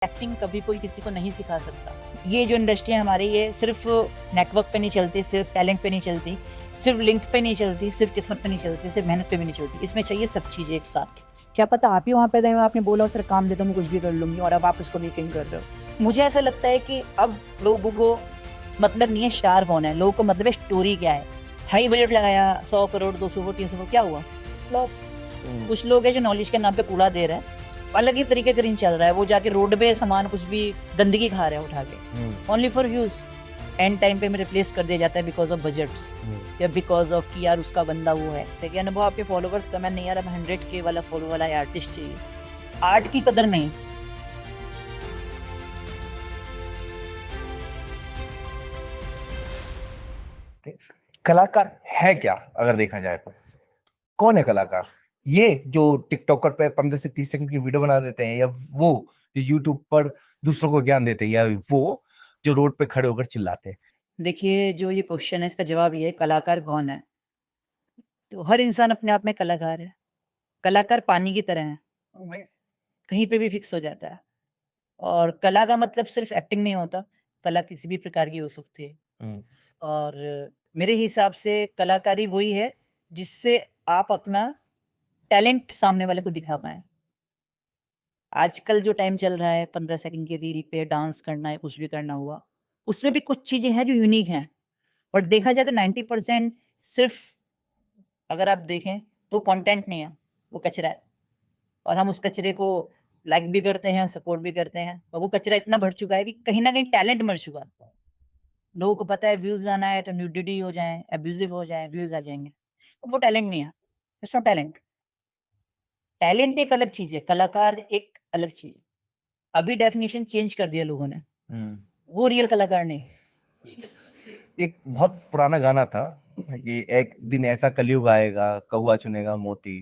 Acting कभी कोई किसी को नहीं सिखा सकता। ये जो इंडस्ट्री है हमारी, ये सिर्फ नेटवर्क पे नहीं चलती, सिर्फ टैलेंट पे नहीं चलती, सिर्फ लिंक पे नहीं चलती, सिर्फ किस्मत पे नहीं चलती, सिर्फ मेहनत पे भी नहीं चलती। इसमें चाहिए सब चीज़ें एक साथ। क्या पता आप ही वहाँ पे थे, आपने बोला सर काम देता हूँ मैं कुछ भी कर लूंगी, और अब आप उसको वीकेंड कर रहे हो। मुझे ऐसा लगता है कि अब लोगों को मतलब नहीं है स्टार कौन है, लोगों को मतलब है स्टोरी क्या है। हाई बजट लगाया 100 करोड़ 200 करोड़ 300 करोड़, क्या हुआ? फ्लॉप। कुछ लोग हैं जो नॉलेज के नाम पे कूड़ा दे रहे हैं, अलग ही तरीके का रिंग चल रहा है। वो जाके रोड पे सामान कुछ भी गंदगी खा रहे हैं उठा के, only for views. And time पे में रिप्लेस कर दिया जाता है बिकॉज ऑफ बजट्स, या बिकॉज ऑफ कि यार उसका बंदा वो है। ठीक है, अनुभव आपके फॉलोवर्स कम है, नहीं यार अब 100K वाला फॉलो वाला आर्टिस्ट चाहिए। आर्ट की कदर नहीं। कलाकार है क्या अगर देखा जाए तो? कौन है कलाकार? ये जो टिकटॉकर पे 15 से 30 सेकंड की वीडियो बना देते हैं, या वो जो यूट्यूब पर दूसरों को ज्ञान देते हैं, या वो जो रोड पे खड़े होकर चिल्लाते हैं? देखिए, जो ये क्वेश्चन है इसका जवाब ये है, कलाकार कौन है? तो हर इंसान अपने आप में कलाकार है। कलाकार पानी की तरह है, कहीं पे भी फिक्स हो जाता है। और कला का मतलब सिर्फ एक्टिंग नहीं होता, कला किसी भी प्रकार की हो सकती है। और मेरे हिसाब से कलाकारी वही है जिससे आप अपना टैलेंट सामने वाले को दिखा पाएँ। आजकल जो टाइम चल रहा है 15 सेकंड की रील पे डांस करना है, कुछ भी करना हुआ, उसमें भी कुछ चीज़ें हैं जो यूनिक हैं। बट देखा जाए तो 90% सिर्फ अगर आप देखें तो कंटेंट नहीं है, वो कचरा है। और हम उस कचरे को लाइक भी करते हैं, सपोर्ट भी करते हैं, और वो कचरा इतना भर चुका है कि कहीं न कहीं टैलेंट मर चुका है। लोगों को पता है व्यूज़ लाना है तो न्यूडिटी हो जाए, अब्यूज़िव हो जाए, व्यूज़ आ जाएँगे। तो वो टैलेंट नहीं है, इट्स नॉट टैलेंट। टैलेंट एक अलग चीज़ है, कलाकार एक अलग चीज़ है। अभी डेफिनिशन चेंज कर दिया लोगों ने, वो रियल कलाकार नहीं। एक बहुत पुराना गाना था कि एक दिन ऐसा कलयुग आएगा, कौवा चुनेगा मोती,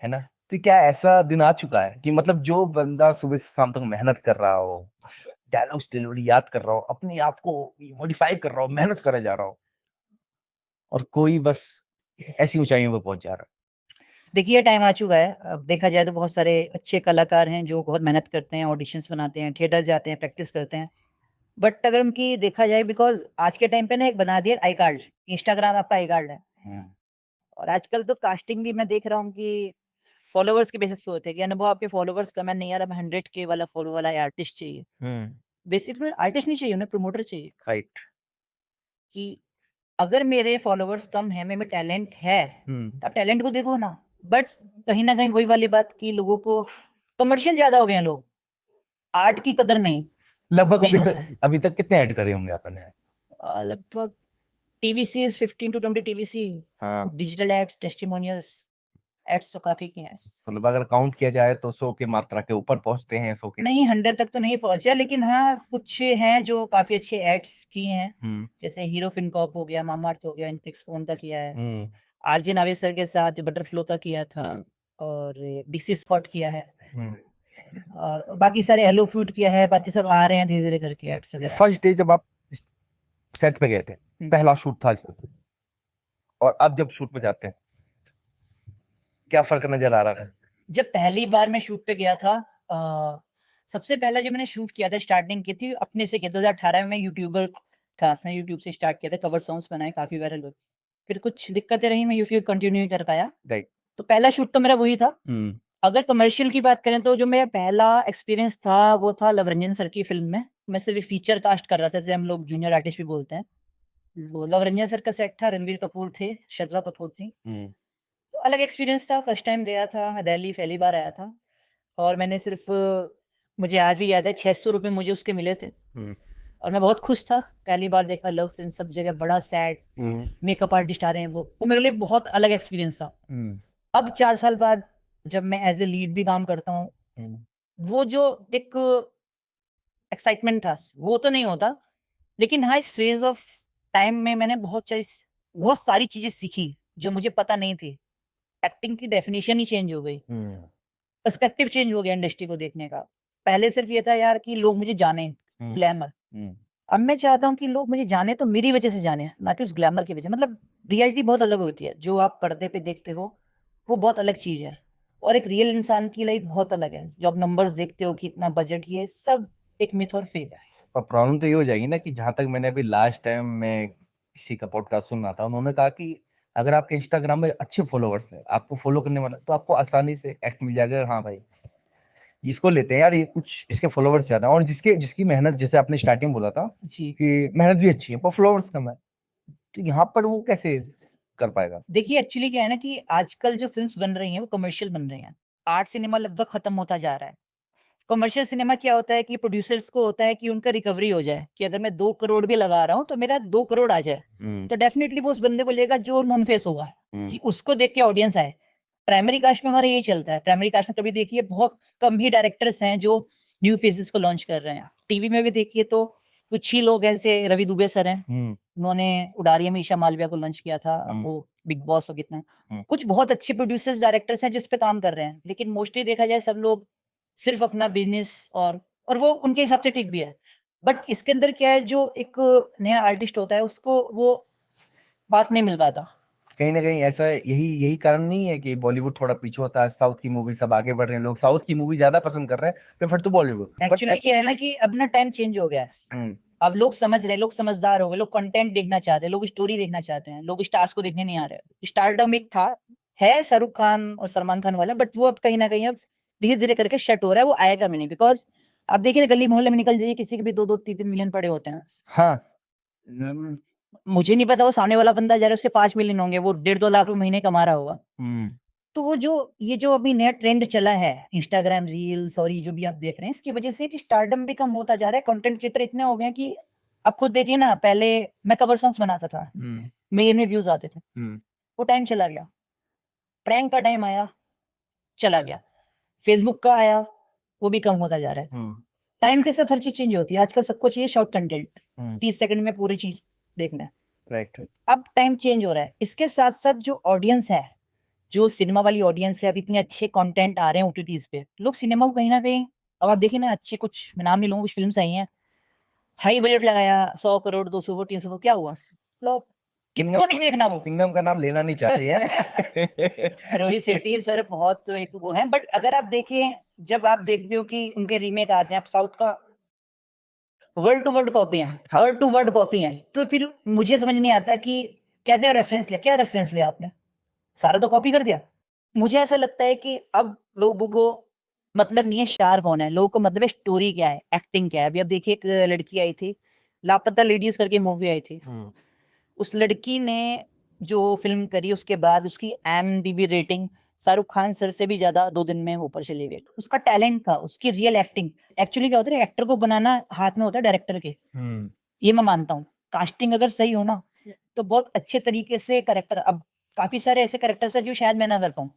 है ना? तो क्या ऐसा दिन आ चुका है कि मतलब जो बंदा सुबह से शाम तक मेहनत कर रहा हो, डायलॉग्स डिलीवरी याद कर रहा हो, अपने आप को मॉडिफाई कर रहा हो, मेहनत करे जा रहा हो, और कोई बस ऐसी ऊंचाइयों पे पहुंच जा रहा देखिए, ये टाइम आ चुका है। अब देखा जाए तो बहुत सारे अच्छे कलाकार हैं जो बहुत मेहनत करते हैं, ऑडिशंस बनाते हैं, थिएटर जाते हैं, प्रैक्टिस करते हैं। बट अगर उनकी देखा जाए, बिकॉज़ आज के टाइम पे ना एक बना दिया आई कार्ड, इंस्टाग्राम आपका आई कार्ड है। है? और आजकल तो कास्टिंग भी मैं देख रहा हूँ कि फॉलोवर्स के बेसिस पे होते हैं कि अनुभव आपके फॉलोवर्स कम है, नहीं यार अब 100K वाला फॉलो वाला आर्टिस्ट चाहिए। बेसिकली आर्टिस्ट नहीं चाहिए, उन्हें प्रमोटर चाहिए। राइट। कि अगर मेरे फॉलोवर्स कम हैं, मेरे में टैलेंट है, तो आप टैलेंट को देखो ना। बट कहीं न कहीं वही वाली बात कि लोगों को कमर्शियल ज़्यादा हो गए हैं लोग, आर्ट की कदर नहीं। लगभग अभी तक कितने ऐड करे होंगे आपने? लगभग टीवीसीज़ 15 टू 20 टीवीसी, हाँ। डिजिटल एड्स, टेस्टिमोनियल्स, एड्स तो काफ़ी किए हैं। मतलब अगर काउंट किया जाए तो 100 की मात्रा के ऊपर पहुंचते हैं, 100 के। नहीं, 100 तक तो नहीं पहुँचा, लेकिन हाँ, कुछ हैं जो काफ़ी अच्छे एड्स किए हैं। जैसे हीरो फिनकॉर्प हो गया, मामाअर्थ हो गया, इन्फिक्स फ़ोन का किया है। आरजे नावे सर के साथ बटरफ्लो का किया था, और डीसी स्पॉट किया है, और बाकी सारे हेलो फ्रूट किया है, बाकी सब आ रहे हैं धीरे-धीरे करके एड्स वगैरह। फर्स्ट डे जब आप सेट पे गए थे, पहला शूट था, और अब जब शूट पे जाते हैं, क्या फर्क नजर आ रहा है? जब पहली बार मैं शूट पे गया था, सबसे पहला जो मैंने शूट किया था, स्टार्टिंग की थी अपने से किया 2018 में। मैं यूट्यूबर था, मैं यूट्यूब से स्टार्ट किया था, कवर सॉन्ग्स बनाए, काफ़ी वायरल हुए। फिर कुछ दिक्कतें रहीं, मैं यूट्यूब कंटिन्यू नहीं कर पाया। राइट। तो पहला शूट तो मेरा वही था। अगर कमर्शियल की बात करें तो जो मेरा पहला एक्सपीरियंस था, वो था लवरंजन सर की फ़िल्म में। मैं सिर्फ़ एक फीचर कास्ट कर रहा था, जैसे हम लोग जूनियर आर्टिस्ट भी बोलते हैं। वो लवरंजन सर का सेट था, रणबीर कपूर थे, श्रद्धा कपूर थी। तो अलग एक्सपीरियंस था, फर्स्ट टाइम गया था, मैं दिल्ली पहली बार आया था। और मैंने सिर्फ़, मुझे आज भी याद है, ₹600 मुझे उसके मिले थे। और मैं बहुत खुश था, पहली बार देखा लव इन सब जगह, बड़ा सैड, मेकअप आर्टिस्ट आ रहे हैं वो मेरे लिए बहुत अलग एक्सपीरियंस था। अब 4 साल बाद जब मैं एज़ अ लीड भी काम करता हूँ, वो जो एक एक्साइटमेंट था, वो तो नहीं होता। लेकिन हाँ, इस फ़ेज़ ऑफ टाइम में मैंने बहुत सारी चीज़ें सीखी, जो मुझे पता नहीं थी। एक्टिंग की डेफ़िनिशन ही चेंज हो गई। पर्सपेक्टिव चेंज हो गया इंडस्ट्री को देखने का। पहले सिर्फ़ ये था यार कि लोग मुझे जानें, ग्लैमर। अब मैं चाहता हूँ कि लोग मुझे जानें तो मेरी वज़ह से जानें, ना कि उस ग्लैमर की वज़ह। मतलब रियलिटी बहुत अलग होती है, जो आप पर्दे पे देखते हो, वो बहुत अलग चीज़ है। और एक रियल इंसान की लाइफ बहुत अलग है। जो आप नंबर्स देखते हो कि इतना बजट, ये सब एक मिथ और फेक है। पर प्रॉब्लम तो ये हो जाएगी ना कि जहां तक मैंने अभी लास्ट टाइम में किसी का पॉडकास्ट सुना था, उन्होंने कहा कि अगर आपके इंस्टाग्राम में अच्छे फॉलोअर्स है, आपको फॉलो करने वाला, तो आपको आसानी से एक्ट मिल जाएगा, हाँ भाई इसको लेते हैं यार, ये कुछ इसके फॉलोअर्स ज्यादा हैं। और जिसकी मेहनत, जैसे आपने स्टार्टिंग बोला था जी, कि मेहनत भी अच्छी है पर फ्लोवर्स कम है, तो यहाँ पर वो कैसे कर पाएगा? देखिए एक्चुअली क्या है ना कि आजकल जो फ़िल्म्स बन रही हैं वो कमर्शियल बन रही हैं। आर्ट सिनेमा लगभग खत्म होता जा रहा है। कमर्शियल सिनेमा क्या होता है कि प्रोड्यूसर्स को होता है कि उनका रिकवरी हो जाए, कि अगर मैं 2 करोड़ भी लगा रहा हूँ तो मेरा 2 करोड़ आ जाए। तो डेफ़िनिटली वो उस बंदे को लेगा जो नॉन फेस होगा, कि उसको देख के ऑडियंस आए। प्राइमरी कास्ट में हमारा यही चलता है। प्राइमरी कास्ट में कभी देखिए बहुत कम ही डायरेक्टर्स हैं जो न्यू फेसेस को लॉन्च कर रहे हैं। टीवी में भी देखिए तो कुछ ही लोग हैं, जैसे रवि दुबे सर हैं। उन्होंने उडारिया में ईशा मालविया को लॉन्च किया था। वो बिग बॉस और कितना कुछ बहुत अच्छे प्रोड्यूसर्स, डायरेक्टर्स हैं जिस पे काम कर रहे हैं। लेकिन मोस्टली देखा जाए सब लोग सिर्फ अपना बिजनेस और वो उनके हिसाब से ठीक भी है। बट इसके अंदर क्या है, जो एक नया आर्टिस्ट होता है उसको वो बात नहीं मिल पाता। कहीं ना कहीं ऐसा यही यही कारण नहीं है कि बॉलीवुड थोड़ा पीछे होता है, साउथ की मूवी सब आगे बढ़ रहे हैं, लोग साउथ की मूवी ज्यादा पसंद कर रहे हैं, प्रेफर टू बॉलीवुड। एक्चुअली क्या है ना कि अब ना टाइम चेंज हो गया है। अब लोग समझ रहे हैं, लोग समझदार हो गए, लोग कंटेंट देखना चाहते हैं, लोग स्टोरी देखना चाहते हैं, लोग स्टार्स को देखने नहीं आ रहे। स्टारडम एक था, है शाहरुख खान और सलमान खान वाला, बट वो अब कहीं ना कहीं अब धीरे धीरे करके शट हो रहा है। वो आएगा भी नहीं, बिकॉज आप देखिए ना, गली मोहल्ले में निकल जाइए, किसी के भी 2-2 3-3 मिलियन पड़े होते हैं। हाँ, मुझे नहीं पता वो सामने वाला बंदा जा रहा है, उसके 5 मिलियन होंगे, वो 1.5-2 लाख रुपए महीने कमा रहा होगा। तो वो जो ये जो अभी नया ट्रेंड चला है, इंस्टाग्राम रील्स और ये जो भी आप देख रहे हैं, इसकी वजह से कि स्टारडम भी कम होता जा रहा है। कंटेंट क्रिएटर इतने हो गए हैं कि आप खुद देखिए ना, पहले मैं कवर सॉन्ग्स बनाता था, मिलियन में व्यूज आते थे। वो टाइम चला गया। प्रैंक का टाइम आया, चला गया। फेसबुक का आया, वो भी कम होता जा रहा है। टाइम के साथ हर चीज चेंज होती है। आजकल सबको चाहिए शॉर्ट कंटेंट, 30 सेकंड में पूरी चीज देखना है। राइट। अब टाइम चेंज हो रहा है। इसके साथ साथ जो ऑडियंस है, जो सिनेमा वाली ऑडियंस है, अब इतने अच्छे कंटेंट आ रहे हैं ओटीटीज पे, लोग सिनेमा को कहीं ना कहीं, अब आप देखिए ना, अच्छे कुछ मैं नाम नहीं लूंगा, कुछ फिल्म्स आई हैं, हाई बजट लगाया, 100 करोड़ 200 करोड़ 300 करोड़, क्या हुआ? फ्लॉप। किनको नहीं देखना वो। किंगडम का नाम लेना नहीं चाहते यार। रोहित शेट्टी सर बहुत एक वो है, बट अगर आप देखें, जब आप देखते हो कि उनके रीमेक आते हैं, आप साउथ का वर्ड टू वर्ड कॉपी है, वर्ड टू वर्ड कॉपी है, तो फिर मुझे समझ नहीं आता कि कहते हैं रेफरेंस लिया, क्या रेफरेंस लिया आपने? सारा तो कॉपी कर दिया। मुझे ऐसा लगता है कि अब लोगों को मतलब नहीं है स्टार कौन है, लोगों को मतलब है स्टोरी क्या है, एक्टिंग क्या है। अभी अब देखिए एक लड़की आई थी, लापता लेडीज करके मूवी आई थी। उस लड़की ने जो फ़िल्म करी, उसके बाद उसकी IMDb rating Shahrukh Khan sir से भी ज़्यादा 2 दिन में ऊपर चली गई। उसका टैलेंट था, उसकी रियल एक्टिंग। एक्चुअली क्या होता है, एक्टर को बनाना हाथ में होता है डायरेक्टर के। ये मैं मानता हूँ। कास्टिंग अगर सही हो ना, तो बहुत अच्छे तरीके से कैरेक्टर, अब काफ़ी सारे ऐसे कैरेक्टर्स हैं जो शायद मैं ना कर पाऊँ।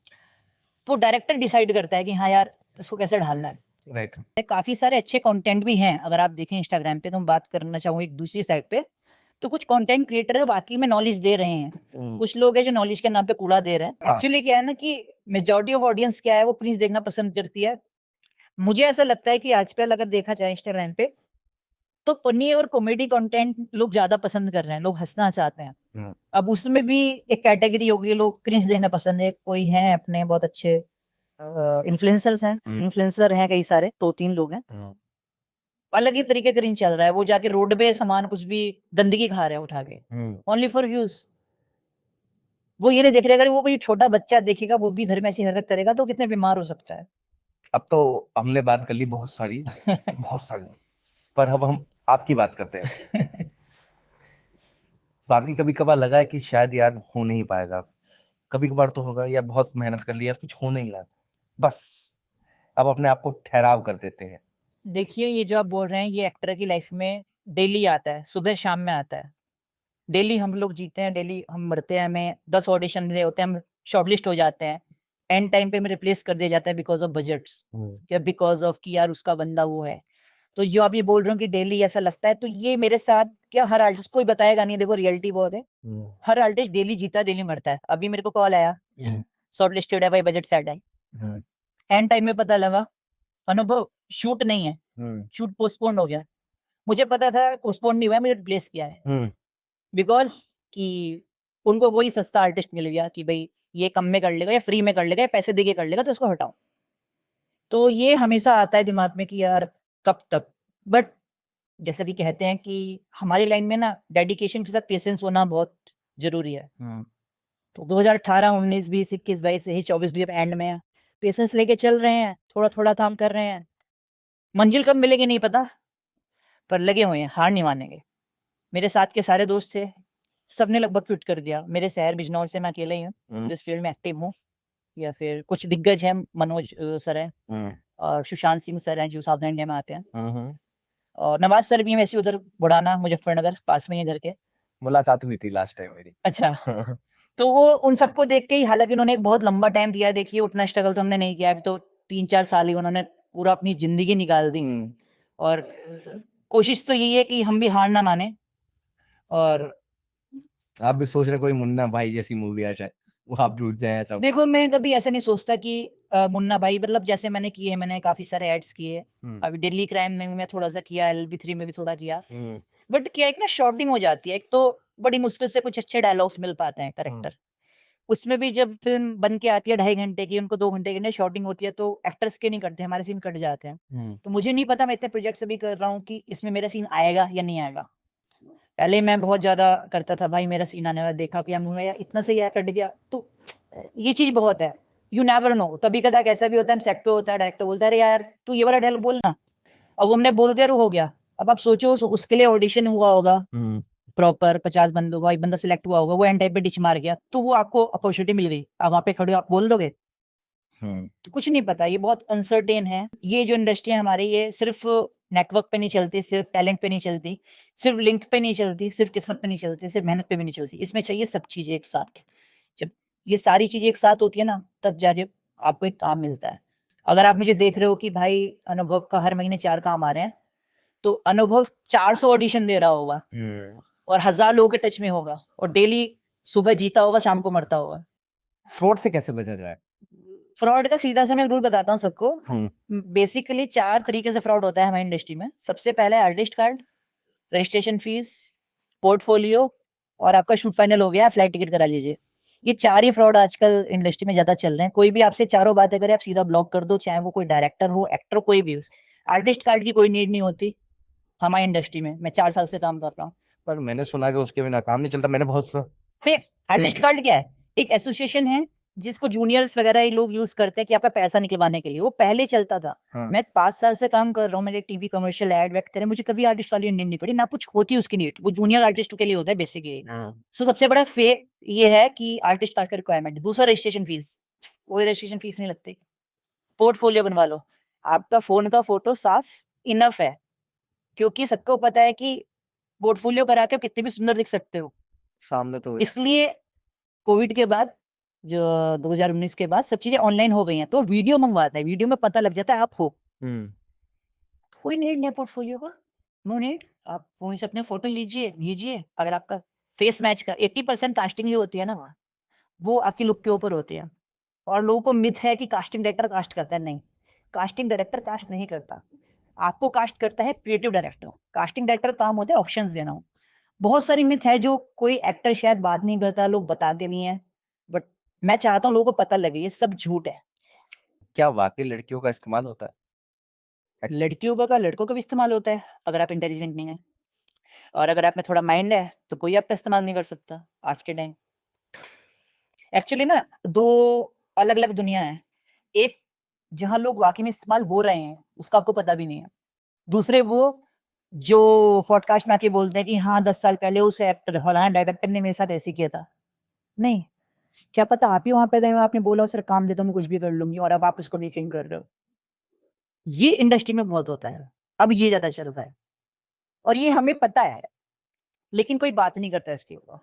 तो डायरेक्टर डिसाइड करता है कि हाँ यार, इसको कैसे ढालना है। राइट। काफ़ी सारे अच्छे कंटेंट भी हैं। अगर आप देखें इंस्टाग्राम पे, तो मैं बात करना चाहूँगा एक दूसरी साइड पे, तो कुछ कंटेंट क्रिएटर है वाक़ई में नॉलेज दे रहे हैं। कुछ लोग हैं जो नॉलेज के नाम पे कूड़ा दे रहे हैं। हाँ। एक्चुअली क्या है ना कि मेजॉरिटी ऑफ ऑडियंस क्या है, वो प्रिंस देखना पसंद करती है। मुझे ऐसा लगता है कि आजकल अगर देखा जाए इंस्टाग्राम पे, तो फनी और कॉमेडी कंटेंट लोग ज़्यादा पसंद कर रहे हैं, लोग हँसना चाहते हैं। अब उसमें भी एक कैटेगरी होगी, लोग क्रिंज देखना पसंद है। कोई हैं अपने बहुत अच्छे इन्फ्लुएंसर्स हैं, इन्फ्लुएंसर हैं कई सारे, 2-3 लोग हैं। अलग ही तरीके का क्रिंज चल रहा है। वो जाके रोड पे सामान कुछ भी गंदगी खा रहे हैं उठा के, ओनली फॉर व्यूज। वो ये नहीं देख रहे, अगर वो कोई छोटा बच्चा देखेगा, वो भी घर में ऐसी हरकत करेगा, तो कितने बीमार हो सकता है। अब तो हमने बात कर ली बहुत सारी, बहुत सारी, पर अब हम आपकी बात करते हैं। बाकी कभी कभार लगा है कि शायद यार हो नहीं पाएगा, कभी कभार तो होगा यार, बहुत मेहनत कर लिया, कुछ हो नहीं रहा, बस अब अपने आप को ठहराव कर देते हैं। देखिए, ये जो आप बोल रहे हैं, ये एक्टर की लाइफ में डेली आता है, सुबह शाम में आता है। डेली हम लोग जीते हैं, डेली हम मरते हैं, हमें 10 ऑडिशन मिले होते हैं, हम शॉर्टलिस्ट हो जाते हैं, एंड टाइम पे हमें रिप्लेस कर दिया जाता है बिकॉज ऑफ बजट्स, या बिकॉज ऑफ कि यार उसका बंदा वो है। तो जो आप ये बोल रहे हो कि डेली ऐसा लगता है, तो ये मेरे साथ क्या, हर आर्टिस्ट कोई बताएगा नहीं। देखो रियलिटी बहुत है, हर आर्टिस्ट डेली जीता है, डेली मरता है। अभी मेरे को कॉल आया, शॉर्टलिस्टेड है भाई, बजट सेट है, एंड टाइम में पता लगा अनुभव शूट नहीं है, शूट पोस्टपोन हो गया। मुझे पता था पोस्टपोन नहीं हुआ है, मुझे रिप्लेस किया है, बिकॉज कि उनको वही सस्ता आर्टिस्ट मिल गया कि भाई ये कम में कर लेगा या फ्री में कर लेगा या पैसे दे के कर लेगा, तो इसको हटाओ। तो ये हमेशा आता है दिमाग में कि यार कब तक। बट जैसे कि कहते हैं कि हमारी लाइन में ना डेडिकेशन के साथ पेशेंस होना बहुत जरूरी है। तो 2018, 19, 20, 21, 22 से ही 24 भी अब एंड में है। पेशेंस लेके चल रहे हैं, थोड़ा थोड़ा काम कर रहे हैं। मंजिल कब मिलेगी नहीं पता, पर लगे हुए हैं, हार नहीं मानेंगे। मेरे साथ के सारे दोस्त थे, सबने लगभग क्विट कर दिया। मेरे शहर बिजनौर से मैं अकेला ही हूँ जिस फील्ड में एक्टिव हूँ। या फिर कुछ दिग्गज हैं, मनोज सर हैं और सुशांत सिंह सर हैं जो साउथ इंडिया में आते हैं, और नवाज सर भी हैं वैसे उधर बुढ़ाना मुजफ्फरनगर पास में ही घर के। मुलाकात हुई थी लास्ट टाइम मेरी। अच्छा। तो वो उन सबको देख के ही, हालांकि उन्होंने एक बहुत लंबा टाइम दिया है, देखिए उतना स्ट्रगल तो हमने नहीं किया है। अभी तो 3-4 साल ही उन्होंने पूरा अपनी जिंदगी निकाल दी। और कोशिश तो यही है कि हम भी हार ना माने। और आप भी सोच रहे कोई मुन्ना भाई जैसी मूवी आ जाए, वो आप जुट जाए ऐसा? देखो मैं कभी ऐसा नहीं सोचता कि मुन्ना भाई, मतलब जैसे मैंने किए, मैंने काफी सारे एड्स किए। अभी दिल्ली क्राइम में मैं थोड़ा सा किया, LB3 में भी थोड़ा किया। बट क्या एक ना शॉर्टिंग हो जाती है, एक तो बड़ी मुश्किल से कुछ अच्छे डायलॉग्स मिल पाते हैं करेक्टर। उसमें भी जब फिल्म बन के आती है 2.5 घंटे की, उनको 2 घंटे की शॉर्टिंग होती है, तो एक्टर्स के नहीं करते, हमारे सीन कट जाते हैं। तो मुझे नहीं पता, मैं इतने प्रोजेक्ट्स अभी कर रहा हूँ कि इसमें मेरा सीन आएगा या नहीं आएगा। पहले मैं बहुत ज्यादा करता था भाई, मेरा सीन आने वाला, देखा कि हम यार इतना सही कट गया, तो ये चीज बहुत है। यू नेवर नो, कभी कदा कैसा भी होता है, सेट पे होता है, डायरेक्टर बोलता है अरे यार तू ये वाला डायलॉग बोलना, अब हमने बोल दिया, हो गया। अब आप सोचो उसके लिए ऑडिशन हुआ होगा प्रॉपर, 50 बंदों का, एक बंदा सिलेक्ट हुआ होगा, वो एंड टाइम पे डिच मार गया, तो वो आपको अपॉर्चुनिटी मिल गई, आप वहां पे खड़े हो, आप बोल दोगे? तो कुछ नहीं पता, ये बहुत अनसर्टेन है। ये जो इंडस्ट्री है हमारी, ये सिर्फ नेटवर्क पे नहीं चलती, सिर्फ टैलेंट पे नहीं चलती, सिर्फ लिंक पे नहीं चलती, सिर्फ किस्मत पे नहीं चलती, सिर्फ मेहनत पे भी नहीं चलती। इसमें चाहिए सब चीजें एक साथ। जब ये सारी चीजें एक साथ होती है ना, तब जाके आपको एक काम मिलता है। अगर आप मुझे देख रहे हो कि भाई अनुभव का हर महीने 4 काम आ रहे हैं, तो अनुभव 400 ऑडिशन दे रहा होगा और 1000 लोगों के टच में होगा, और डेली सुबह जीता होगा, शाम को मरता होगा। फ्रॉड से कैसे बचा जाए? फ्रॉड का सीधा सा मैं रूल बताता हूँ सबको। बेसिकली 4 तरीके से फ्रॉड होता है हमारी इंडस्ट्री में। सबसे पहले artist card, registration fees, portfolio, और आपका शूट फाइनल हो गया, फ्लाइट टिकट करा लीजिए। ये 4 ही फ्रॉड आजकल इंडस्ट्री में ज्यादा चल रहे हैं। कोई भी आपसे चारों बातें करे, आप सीधा ब्लॉक कर दो, चाहे वो कोई डायरेक्टर हो, एक्टर, कोई भी हो। आर्टिस्ट कार्ड की कोई नीड नहीं होती हमारी इंडस्ट्री में। मैं 4 साल से काम कर रहा हूँ। पर मैंने सुना कि उसके बिना काम नहीं चलता, मैंने बहुत फिक्स आर्टिस्ट कार्ड क्या है? एक एसोसिएशन है जिसको जूनियर्स वगैरह ये लोग यूज करते हैं कि आपका पैसा निकलवाने के लिए। वो पहले चलता था। मैं 5 साल से काम कर रहा हूँ, मेरे टीवी कमर्शियल एड वैक्टर है, मुझे कभी आर्टिस्ट वाली नीड नहीं पड़ी, ना कुछ होती उसकी नीड। वो जूनियर आर्टिस्ट के लिए होता है बेसिकली। सो सबसे बड़ा फेक ये है कि आर्टिस्ट कार्ड का रिक्वायरमेंट। दूसरा रजिस्ट्रेशन फीस, कोई रजिस्ट्रेशन फीस नहीं लगती। पोर्टफोलियो बनवा लो, आपका फोन का फोटो साफ इनफ है, क्योंकि सबको पता है कि पोर्टफोलियो करा के कितने भी सुंदर दिख सकते हो सामने तो। इसलिए कोविड के बाद, जो 2019 के बाद सब चीजें ऑनलाइन हो गई हैं, तो वीडियो मंगवाते हैं, वीडियो में पता लग जाता है आप हो। कोई नीड नहीं है पोर्टफोलियो का, नो नीड। आप फोन से अपने फोटो लीजिए। अगर आपका फेस मैच का 80% कास्टिंग जो होती है ना, वो आपकी लुक के ऊपर होती है। और लोगों को मिथ है कि कास्टिंग डायरेक्टर कास्ट करता है। नहीं, कास्टिंग डायरेक्टर कास्ट नहीं करता, आपको कास्ट करता है क्रिएटिव डायरेक्टर। कास्टिंग डायरेक्टर काम होता है ऑप्शंस देना। बहुत सारी मिथ है जो कोई एक्टर शायद बात नहीं करता, लोग बताते नहीं है, बट मैं चाहता हूँ लोगों को पता लगे ये सब झूठ है। क्या वाकई लड़कियों का इस्तेमाल होता है? लड़कियों का लड़कों का भी इस्तेमाल होता है, अगर आप इंटेलिजेंट नहीं है, और अगर आप में थोड़ा माइंड है तो कोई आपका इस्तेमाल नहीं कर सकता आज के टाइम। एक्चुअली ना, 2 अलग अलग दुनिया है। एक जहां लोग वाकई में इस्तेमाल हो रहे हैं, उसका आपको पता भी नहीं है। दूसरे वो जो पॉडकास्ट में आके बोलते हैं कि हाँ 10 साल पहले उस एक्टर फलाना डायरेक्टर ने मेरे साथ ऐसे किया था। नहीं, क्या पता आप ही वहां पे थे, आपने बोला सर काम देता हूँ मैं कुछ भी कर लूंगी, और अब आप उसको नीचिंग कर रहे हो। ये इंडस्ट्री में बहुत होता है, अब ये ज्यादा चल रहा है, और ये हमें पता है, लेकिन कोई बात नहीं करता इसके ऊपर।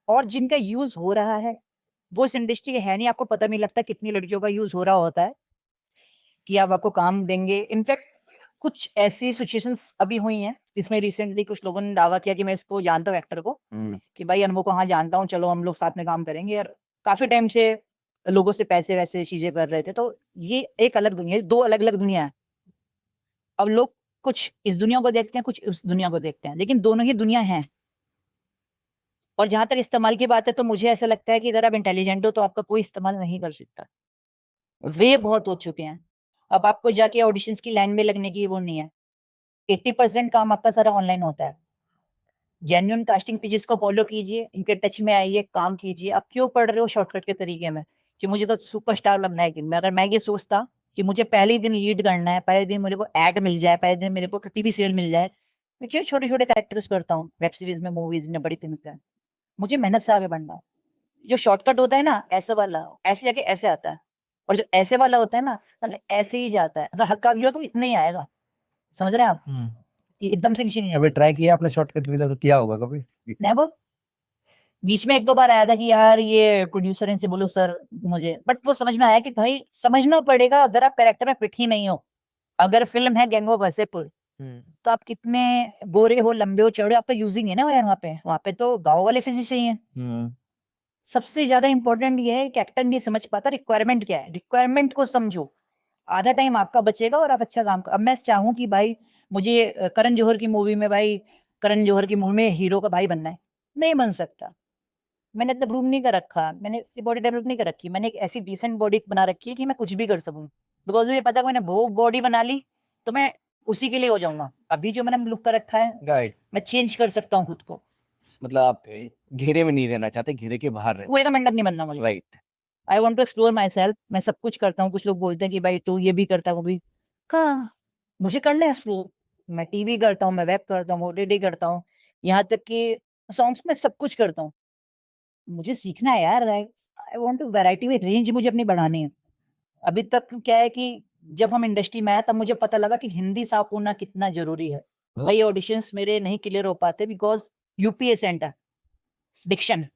और जिनका यूज हो रहा है वो इस इंडस्ट्री के है नहीं, आपको पता नहीं लगता कितनी लड़कियों का यूज हो रहा होता है कि अब आपको काम देंगे। इनफैक्ट कुछ ऐसी सिचुएशंस अभी हुई हैं जिसमें रिसेंटली कुछ लोगों ने दावा किया कि मैं इसको जानता हूँ एक्टर को, कि भाई अनुभव को हाँ जानता हूँ, चलो हम लोग साथ में काम करेंगे। और काफी टाइम से लोगों से पैसे वैसे चीजें कर रहे थे। तो ये एक अलग दुनिया है, 2 अलग अलग दुनिया है। अब लोग कुछ इस दुनिया को देखते हैं, कुछ उस दुनिया को देखते हैं, लेकिन दोनों ही दुनिया है। और जहाँ तक इस्तेमाल की बात है तो मुझे ऐसा लगता है कि अगर आप इंटेलिजेंट हो तो आपका कोई इस्तेमाल नहीं कर सकता। वे बहुत हो चुके हैं। अब आपको जाके ऑडिशंस की लाइन में लगने की वो नहीं है। 80% काम आपका सारा ऑनलाइन होता है। जेन्युइन कास्टिंग पेजेस को फॉलो कीजिए, इनके टच में आइए, काम कीजिए। आप क्यों पढ़ रहे हो शॉर्टकट के तरीके में कि मुझे तो सुपरस्टार बनना है। दिन में अगर मैं ये सोचता कि मुझे पहले ही दिन लीड करना है, पहले दिन मुझे को एड मिल जाए, पहले दिन मेरे को टीवी सीरियल मिल जाए, मैं क्यों छोटे-छोटे कैरेक्टर्स करता हूँ वेब सीरीज में, मूवीज में, बड़ी फिल्म्स में। मुझे मेहनत से आगे बढ़ना है। जो शॉर्टकट होता है ना ऐसे वाला, ऐसे जाके ऐसे आता है, और जो ऐसे वाला होता है ना मतलब ऐसे ही जाता है। अगर हक्का भी हो तो इतना ही आएगा। समझ रहे हैं आप? ये एकदम से नीचे नहीं अभी ट्राई किया आपने शॉर्टकट वीडियो तो किया होगा कभी? नेवर। बीच में 1-2 बार आया था कि यार ये प्रोड्यूसर इनसे बोलो सर मुझे, बट वो समझ में आया कि भाई समझना पड़ेगा अगर आप कैरेक्टर में फिट ही नहीं हो। अगर फ़िल्म है गैंग ऑफ वासेपुर, तो आप कितने गोरे हो, लंबे हो, चौड़े हो, आपका यूज़िंग है ना यार वहाँ पे। वहाँ पे तो गाँव वाले फिज़िक्स चाहिए। सबसे ज़्यादा इम्पोर्टेंट ये है कि एक्टर नहीं समझ पाता रिक्वायरमेंट क्या है। रिक्वायरमेंट को समझो। आधा टाइम आपका बचेगा और आप अच्छा काम अब मैं चाहूँ कि भाई मुझे करण जौहर की मूवी में भाई करण जौहर की मूवी में हीरो का भाई बनना है, नहीं बन सकता। मैंने इतना ग्रूम नहीं कर रखा, मैंने ऐसी बॉडी डेवलप नहीं कर रखी, मैंने एक ऐसी डिसेंट बॉडी बना रखी है कि मैं कुछ भी कर सकूँ। बिकॉज़ मुझे पता है मैंने वो बॉडी बना ली, तो मैं उसी के लिए हो जाऊँगा। अभी जो मैंने लुक कर रखा है, राइट। मैं चेंज कर सकता हूँ खुद को। मतलब आप घेरे में नहीं रहना चाहते, घेरे के बाहर रहना। कोई का मेंढक नहीं बनना मुझे। Right. I want to explore myself. मैं सब कुछ करता हूँ। कुछ लोग बोलते हैं कि भाई तू ये भी करता है, वो भी। कहाँ? मुझे करना है एक्सप्लोर। मैं टीवी करता हूँ, मैं वेब करता हूँ, ओटीटी करता हूँ, यहाँ तक कि सॉन्ग्स में सब कुछ करता हूँ। मुझे सीखना है यार। आई वांट टू वैरायटी में रेंज मुझे अपनी बढ़ानी है। अभी तक क्या है कि जब हम इंडस्ट्री में आए तब मुझे पता लगा कि हिंदी साफ होना कितना ज़रूरी है। भाई ऑडिशंस मेरे नहीं क्लियर हो पाते बिकॉज़ यूपी एसेंट है, डिक्शन।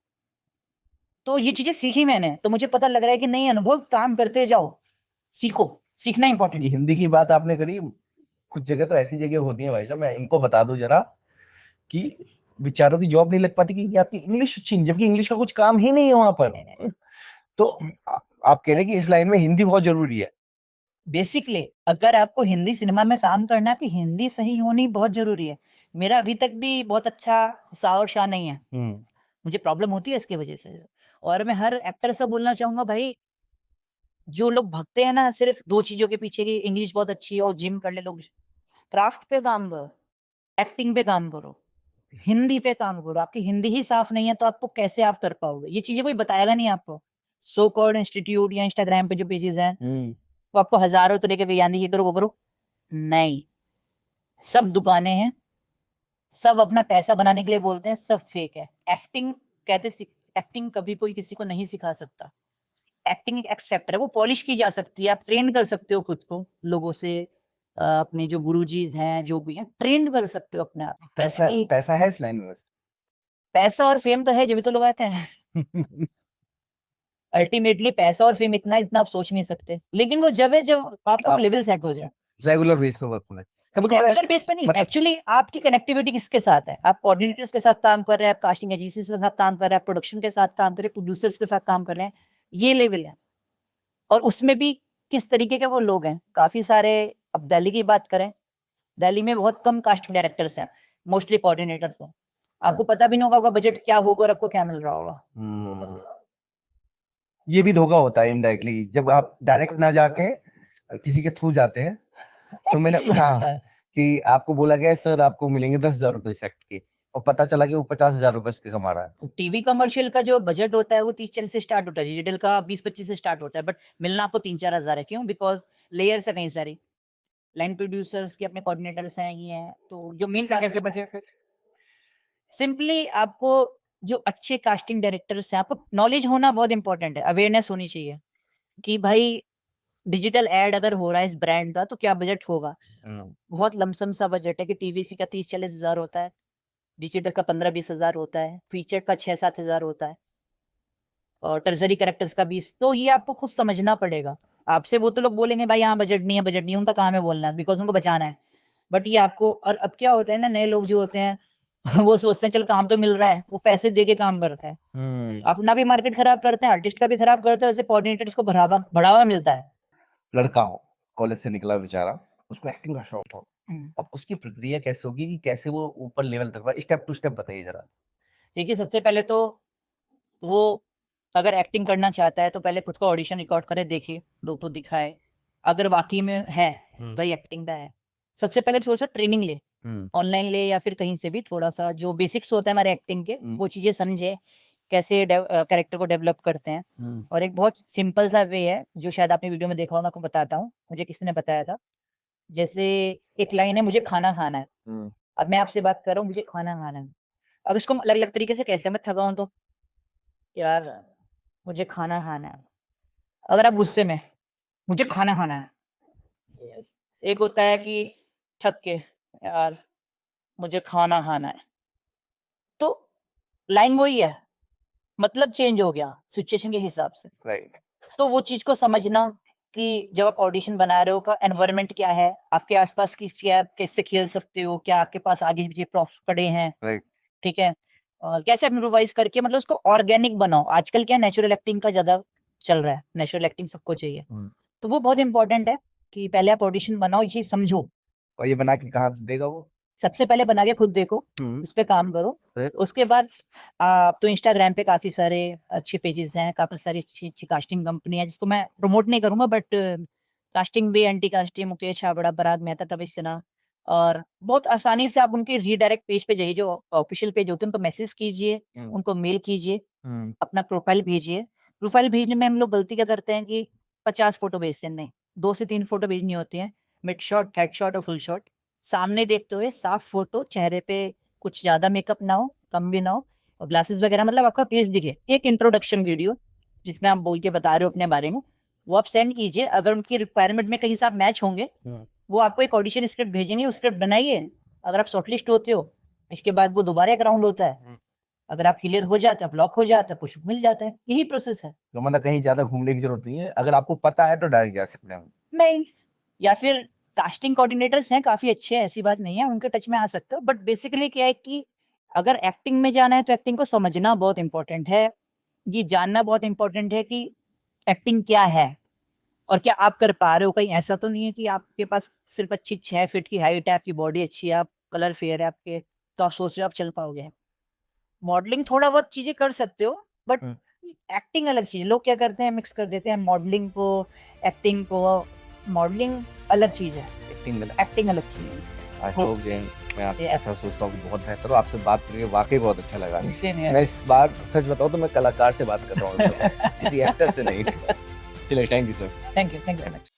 तो ये चीज़ें सीखी मैंने, तो मुझे पता लग रहा है कि नहीं अनुभव काम करते जाओ, सीखो, सीखना इम्पोर्टेंट ये है। हिंदी की बात आपने करी, कुछ जगह तो ऐसी जगह होती है भाई साहब, मैं इनको बता दूं जरा कि बेचारों की जॉब नहीं लग पाती क्योंकि आपकी इंग्लिश अच्छी नहीं, जबकि इंग्लिश का कुछ काम ही नहीं है वहां पर। तो आप कह रहे हैं कि इस लाइन में हिंदी बहुत जरूरी है। बेसिकली अगर आपको हिंदी सिनेमा में काम करना है तो हिंदी सही होनी बहुत ज़रूरी है। मेरा अभी तक भी बहुत अच्छा सा और शाह नहीं है। मुझे प्रॉब्लम होती है इसकी वजह से। और मैं हर एक्टर से बोलना चाहूँगा भाई, जो लोग भागते हैं ना सिर्फ़ 2 चीज़ों के पीछे कि इंग्लिश बहुत अच्छी है और जिम कर ले लोग। क्राफ्ट पे काम करो, एक्टिंग पे काम करो, हिंदी पे काम करो। आपकी हिंदी ही साफ़ नहीं है तो आपको कैसे आप कर पाओगे? ये चीज़ें कोई बताएगा नहीं आपको। सो कॉल्ड इंस्टीट्यूट या इंस्टाग्राम पे जो पेजेज़ हैं, वो आपको हज़ारों तरह के बयानी ये करो, वो करो। नहीं, सब दुकानें हैं, सब अपना पैसा बनाने के लिए बोलते हैं, सब फेक है। एक्टिंग कहते सीख एक्टिंग कभी कोई किसी को नहीं सिखा सकता। एक्टिंग एक एक्स फैक्टर है, वो पॉलिश की जा सकती है, आप ट्रेन कर सकते हो खुद को लोगों से। अपने जो गुरुजीज़ हैं, जो भी हैं, ट्रेन कर सकते हो अपने आप। पैसा एक पैसा है इस लाइन में बस। पैसा और फेम तो है, जभी तो लोग आते हैं। अल्टीमेटली पैसा और फेम इतना है, इतना आप सोच नहीं सकते। लेकिन वो जब है जब आपका आप लेवल सेट हो जाए। रेगुलर बेस पे वर्क होना है। कभी कभार रेगुलर बेस पे नहीं, मतलब एक्चुअली आपकी कनेक्टिविटी किसके साथ है? आप कोऑर्डिनेटर्स के साथ काम कर रहे हैं, आप कास्टिंग एजेंसीज़ के साथ काम कर रहे हैं, आप प्रोडक्शन के साथ काम कर रहे हैं, प्रोड्यूसर्स के साथ काम कर रहे हैं, ये लेवल है। और उसमें भी किस तरीके के वो लोग हैं। काफ़ी सारे अब दिल्ली की बात करें, दिल्ली में बहुत कम कास्टिंग डायरेक्टर्स हैं, मोस्टली कोऑर्डिनेटर्स हैं। आपको पता भी नहीं होगा आपका बजट क्या होगा और आपको क्या मिल रहा होगा। ये भी धोखा होता है इनडायरेक्टली, जब आप डायरेक्ट ना जाके किसी के थ्रू जाते हैं। तो मैंने हाँ कि आपको बोला गया है सर आपको मिलेंगे 10,000 रुपए इस एक्ट के, और पता चला कि वो 50,000 रुपए से कमा रहा है। टीवी कमर्शियल का जो बजट होता है वो 30-40 से स्टार्ट होता है, डिजिटल का 20-25 से स्टार्ट होता है, बट मिलना आपको 3-4 हज़ार है। क्यों? बिकॉज़ लेयर्स है कई सारी। लाइन प्रोड्यूसर्स के अपने कोऑर्डिनेटर्स हैं, ये हैं। तो जो मेन कैसे बचे फिर? सिंपली आपको जो अच्छे कास्टिंग डायरेक्टर्स हैं, आपको नॉलेज होना बहुत इंपॉर्टेंट है, अवेयरनेस होनी चाहिए कि भाई डिजिटल एड अगर हो रहा है इस ब्रांड का तो क्या बजट होगा। बहुत लमसम सा बजट है कि टीवीसी का 30-40 हज़ार होता है, डिजिटल का 15-20 हज़ार होता है, फीचर का 6-7 हज़ार होता है और टर्जरी कैरेक्टर्स का 20। तो ये आपको खुद समझना पड़ेगा। आपसे वो तो लोग बोलेंगे भाई यहाँ बजट नहीं है, उनका काम है बोलना बिकॉज़ उनको बचाना है। बट ये आपको और अब क्या होता है ना, नए लोग जो होते हैं वो सोचते हैं चल काम तो मिल रहा है, वो पैसे दे के काम करता है। अपना भी मार्केट खराब करते हैं, आर्टिस्ट का भी खराब करते हैं, वैसे कोऑर्डिनेटर्स को बढ़ावा मिलता है। लड़का हो, कॉलेज से निकला बेचारा, उसको एक्टिंग का शौक था। हुँ। अब उसकी प्रक्रिया कैसे होगी कि कैसे वो ऊपर लेवल तक स्टेप टू स्टेप बताइए जरा। देखिए सबसे पहले तो वो अगर एक्टिंग करना चाहता है तो पहले खुद का ऑडिशन रिकॉर्ड करे, देखे, लोग को दिखाए, अगर वाकई में है भाई एक्टिंग का है, सबसे पहले थोड़ा सा ट्रेनिंग ले, ऑनलाइन ले या फिर कहीं से भी थोड़ा सा जो बेसिक्स होता है हमारे एक्टिंग के वो चीजें समझे, कैसे कैरेक्टर को डेवलप करते हैं। और एक बहुत सिंपल सा वे है जो शायद आपने वीडियो में देखा होगा, मैं आपको बताता हूँ, मुझे किसी ने बताया था। जैसे एक लाइन है, मुझे खाना खाना है, अब मैं आपसे बात कर रहा हूँ, मुझे खाना खाना है, अब इसको अलग अलग तरीके से कैसे, मैं थका हूँ तो यार मुझे खाना खाना है, अगर आप गुस्से में मुझे खाना खाना है, एक होता है कि थक के यार मुझे खाना खाना है, तो लाइन वही है, मतलब चेंज हो गया सिचुएशन के हिसाब से। राइट। तो वो चीज को समझना कि जब आप ऑडिशन बना रहे हो का एनवायरनमेंट क्या है, आपके आसपास किसकी, आप कैसे खेल सकते हो, क्या आपके पास आगे पीछे प्रॉप्स पड़े हैं, राइट। ठीक है, और कैसे इम्प्रोवाइज करके मतलब उसको ऑर्गेनिक बनाओ। आजकल क्या नेचुरल एक्टिंग का ज्यादा चल रहा है, नेचुरल एक्टिंग सबको चाहिए, तो वो बहुत इंपॉर्टेंट है कि पहले आप ऑडिशन बनाओ, ये चीज समझो। और ये बना के कहाँ देगा वो? सबसे पहले बना के खुद देखो, उस पे काम करो, फिर? उसके बाद आप तो इंस्टाग्राम पे काफी सारे अच्छे पेजेस हैं, काफी सारी अच्छी अच्छी कास्टिंग कंपनी है, जिसको मैं प्रमोट नहीं करूंगा, बट कास्टिंग भी, एंटी कास्टिंग, मुकेश छाबड़ा, पराग मेहता, तविश सिन्हा, और बहुत आसानी से आप उनके रीडायरेक्ट पेज पे जाइए, जो ऑफिशियल पेज होते हैं उनको मैसेज कीजिए, उनको मेल कीजिए, अपना प्रोफाइल भेजिए। प्रोफाइल भेजने में हम लोग गलती क्या करते हैं कि 50 फोटो भेजते हैं, नहीं, 2 से 3 फोटो भेजनी होती है, मिड शॉट, हेड शॉट और फुल शॉट, सामने देखते हुए साफ फोटो, चेहरे पे कुछ ज्यादा मेकअप ना हो, कम भी ना हो, और ग्लासेस वगैरह, मतलब आपका फेस दिखे, एक इंट्रोडक्शन वीडियो जिसमें आप बोल के बता रहे हो अपने बारे में, वो आप सेंड कीजिए। अगर उनकी रिक्वायरमेंट में कहीं से आप मैच होंगे, वो आपको एक ऑडिशन स्क्रिप्ट भेजेंगे, उस स्क्रिप्ट बनाइए, अगर आप शॉर्टलिस्ट होते हो, इसके बाद वो दोबारा एक राउंड होता है, अगर आप क्लियर हो जाते हैं, आप लॉक हो जाते हैं, पुश मिल जाता है, यही प्रोसेस है। तो मतलब कहीं ज्यादा घूमने की जरूरत नहीं है, अगर आपको पता है तो डायरेक्ट जा सकते हैं। नहीं, या फिर कास्टिंग कोऑर्डिनेटर्स हैं काफी अच्छे, ऐसी बात नहीं है, उनके टच में आ सकते हो, बट बेसिकली क्या है कि अगर एक्टिंग में जाना है तो एक्टिंग को समझना बहुत इंपॉर्टेंट है, ये जानना बहुत इंपॉर्टेंट है कि एक्टिंग क्या है और क्या आप कर पा रहे हो। कहीं ऐसा तो नहीं है कि आपके पास सिर्फ अच्छी 6 फीट की हाइट है, आपकी बॉडी अच्छी है, आप कलर फेयर है आपके, तो आप सोच रहे हो आप चल पाओगे। मॉडलिंग थोड़ा बहुत चीजें कर सकते हो, बट एक्टिंग अलग चीज है। लोग क्या करते हैं, मिक्स कर देते हैं मॉडलिंग को, एक्टिंग को। मॉडलिंग अलग चीज है, एक्टिंग अलग चीज है। आई होप जैन, मैं आपके ऐसा सोचता हूँ कि बहुत बेहतर हो, आपसे बात करके वाकई बहुत अच्छा लगा। Same here. मैं इस बार सच बताऊँ तो मैं कलाकार से बात कर रहा हूँ, किसी एक्टर से नहीं। चलिए, thank you sir. Thank you very much.